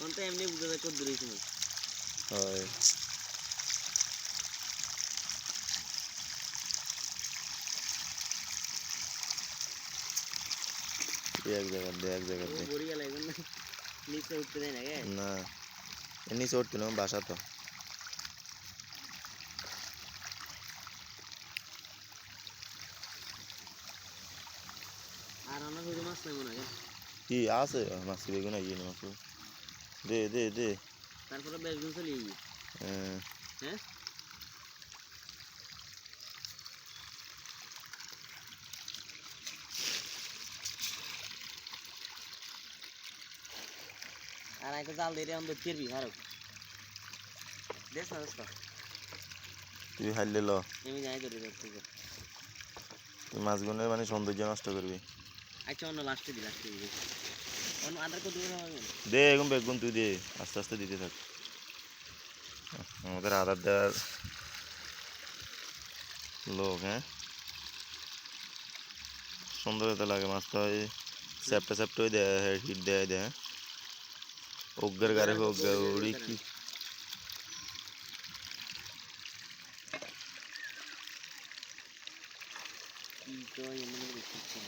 অন্ত এমনি বুঝা যায় কত দূরে ছিল হয় এক জায়গা দে বড়ি গেল এখন নিচে উঠতে দেয় না কে না এমনি চড়তে না বাসা তো আর আমরা শুধু মাছ নেবো না কি আছে মাছ বেগুন আইয়ে না মাছ দে দে দে তারপরে বেগুন চলে গিয়ে হ্যাঁ আর একটা জাল দিয়ে আমরা চিরবি হারো দেখ না দোস্ত তুই হারলে ল আমি যাই ধরে যাচ্ছি তুই মাছগুলোর মানে সৌন্দর্য নষ্ট করবি আচ্ছা অন্য লাস্টে দিই অন্য আদার কত দূর হবে দে এখন বেগুন তুই দে আস্তে আস্তে দিতে থাক আমাদের আদার দেওয়ার লোক হ্যাঁ সুন্দর হতে লাগে মাছটা ওই চ্যাপটা চ্যাপটা ওই দেয় হিট দেয় দেয় অজ্ঞের গাড়ি অজ্ঞা উড়ি কি তো এমনি দেখছি